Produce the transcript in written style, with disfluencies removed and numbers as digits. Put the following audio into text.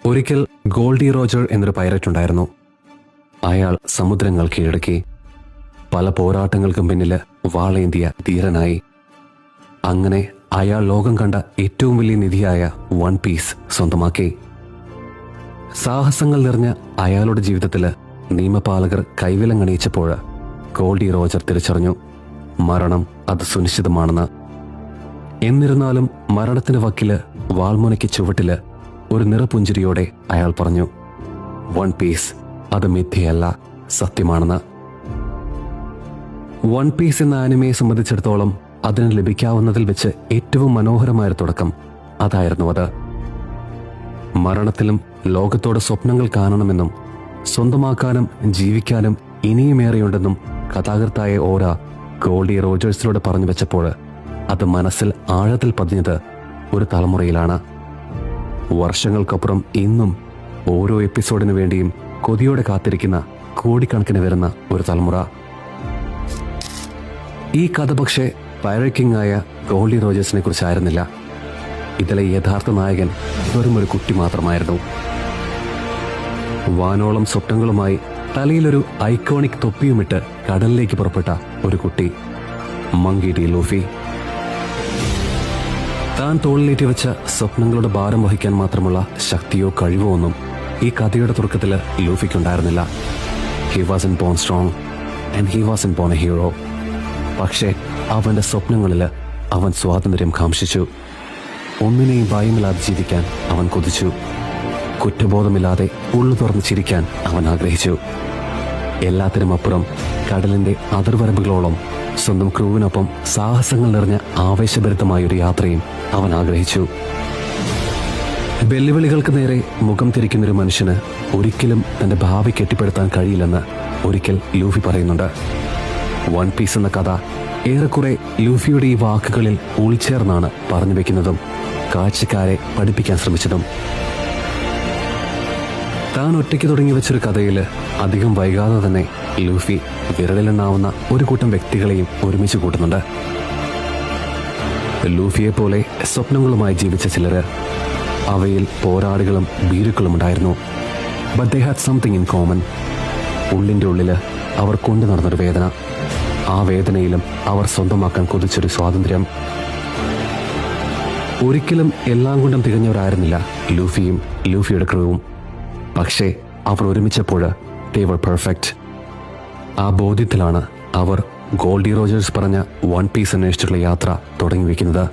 ഒരിക്കൽ ഗോൾഡി റോജർ എന്നൊരു പൈററ്റ് ഉണ്ടായിരുന്നു. അയാൾ സമുദ്രങ്ങൾ കീഴടക്കി. പല പോരാട്ടങ്ങൾക്കും പിന്നില് വാളേന്തിയ ധീരനായി. അങ്ങനെ അയാൾ ലോകം കണ്ട ഏറ്റവും വലിയ നിധിയായ വൺ പീസ് സ്വന്തമാക്കി. സാഹസങ്ങൾ നിറഞ്ഞ അയാളുടെ ജീവിതത്തില് നിയമപാലകർ കൈവിലങ്ങണിയിച്ചപ്പോൾ ഗോൾഡി റോജർ തിരിച്ചറിഞ്ഞു, മരണം അത് സുനിശ്ചിതമാണെന്ന്. എന്നിരുന്നാലും മരണത്തിന് വക്കില് വാൾമുനയ്ക്ക് ചുവട്ടില് ഒരു നിറപുഞ്ചിരിയോടെ അയാൾ പറഞ്ഞു, വൺ പീസ് അത് മിഥ്യയല്ല, സത്യമാണെന്ന്. വൺ പീസ് എന്ന ആനിമയെ സംബന്ധിച്ചിടത്തോളം അതിന് ലഭിക്കാവുന്നതിൽ വെച്ച് ഏറ്റവും മനോഹരമായ തുടക്കം അതായിരുന്നു അത്. മരണത്തിലും ലോകത്തോട് സ്വപ്നങ്ങൾ കാണണമെന്നും സ്വന്തമാക്കാനും ജീവിക്കാനും ഇനിയുമേറെയുണ്ടെന്നും കഥാകൃത്തായ ഓര ഗോൾഡി റോജേഴ്സിനോട് പറഞ്ഞു വെച്ചപ്പോൾ അത് മനസ്സിൽ ആഴത്തിൽ പതിഞ്ഞത് ഒരു തലമുറയിലാണ്. വർഷങ്ങൾക്കപ്പുറം ഇന്നും ഓരോ എപ്പിസോഡിനു വേണ്ടിയും കൊതിയോടെ കാത്തിരിക്കുന്ന കോടിക്കണക്കിന് വരുന്ന ഒരു തലമുറ. ഈ കഥ പക്ഷേ പൈറേറ്റ് കിങ് ആയ ഗോൾഡി റോജേഴ്സിനെ കുറിച്ചായിരുന്നില്ല. ഇതിലെ യഥാർത്ഥ നായകൻ വെറും ഒരു കുട്ടി മാത്രമായിരുന്നു. വാനോളം സ്വപ്നങ്ങളുമായി തലയിലൊരു ഐക്കോണിക് തൊപ്പിയുമിട്ട് കടലിലേക്ക് പുറപ്പെട്ട ഒരു കുട്ടി, മങ്കി ഡി ലൂഫി. താൻ തോളിലേറ്റി വെച്ച സ്വപ്നങ്ങളുടെ ഭാരം വഹിക്കാൻ മാത്രമുള്ള ശക്തിയോ കഴിവോ ഒന്നും ഈ കഥയുടെ തുടക്കത്തിൽ ലൂഫിക്കുണ്ടായിരുന്നില്ല. He was born strong and he was born a hero. പക്ഷേ അവന്റെ സ്വപ്നങ്ങളിൽ അവൻ സ്വാതന്ത്ര്യം കാംക്ഷിച്ചു. ഒന്നിനെയും ഭയമില്ലാതെ ജീവിക്കാൻ അവൻ കൊതിച്ചു. കുറ്റബോധമില്ലാതെ ഉള്ളു തുറന്ന് ചിരിക്കാൻ അവൻ ആഗ്രഹിച്ചു. എല്ലാത്തിനുമപ്പുറം കടലിന്റെ അതിർവരമ്പുകളോളം സ്വന്തം ക്രൂവിനൊപ്പം സാഹസങ്ങൾ നിറഞ്ഞ ആവേശഭരിതമായൊരു യാത്രയും അവൻ ആഗ്രഹിച്ചു. വെല്ലുവിളികൾക്ക് നേരെ മുഖം തിരിക്കുന്നൊരു മനുഷ്യന് ഒരിക്കലും തന്റെ ഭാവി കെട്ടിപ്പടുത്താൻ കഴിയില്ലെന്ന് ഒരിക്കൽ ലൂഫി പറയുന്നുണ്ട്. വൺ പീസ് എന്ന കഥ ഏറെക്കുറെ ലൂഫിയുടെ ഈ വാക്കുകളിൽ ഉൾച്ചേർന്നാണ് പറഞ്ഞു വെക്കുന്നതും കാഴ്ചക്കാരെ പഠിപ്പിക്കാൻ ശ്രമിച്ചതും. താൻ ഒറ്റയ്ക്ക് തുടങ്ങി വെച്ചൊരു കഥയിൽ അധികം വൈകാതെ തന്നെ ലൂഫി വിരലിലെണ്ണാവുന്ന ഒരു കൂട്ടം വ്യക്തികളെയും ഒരുമിച്ച് കൂട്ടുന്നുണ്ട്. ലൂഫിയെ പോലെ സ്വപ്നങ്ങളുമായി ജീവിച്ച ചിലര്, അവയിൽ പോരാളികളും ഭീരുക്കളും ഉണ്ടായിരുന്നു. But they had something in common. ഉള്ളിൻ്റെ ഉള്ളില് അവർ കൊണ്ടു നടന്നൊരു വേദന. ആ വേദനയിലും അവർ സ്വന്തമാക്കാൻ കൊതിച്ചൊരു സ്വാതന്ത്ര്യം. ഒരിക്കലും എല്ലാം കൊണ്ടും തികഞ്ഞവരായിരുന്നില്ല ലൂഫിയും ലൂഫിയുടെ ക്രൂവും. പക്ഷേ അവർ ഒരുമിച്ചപ്പോൾ they were perfect. ആ ബോധ്യത്തിലാണ് അവർ ഗോൾഡി റോജേഴ്സ് പറഞ്ഞ വൺ പീസ് അന്വേഷിച്ചുള്ള യാത്ര തുടങ്ങി വയ്ക്കുന്നത്.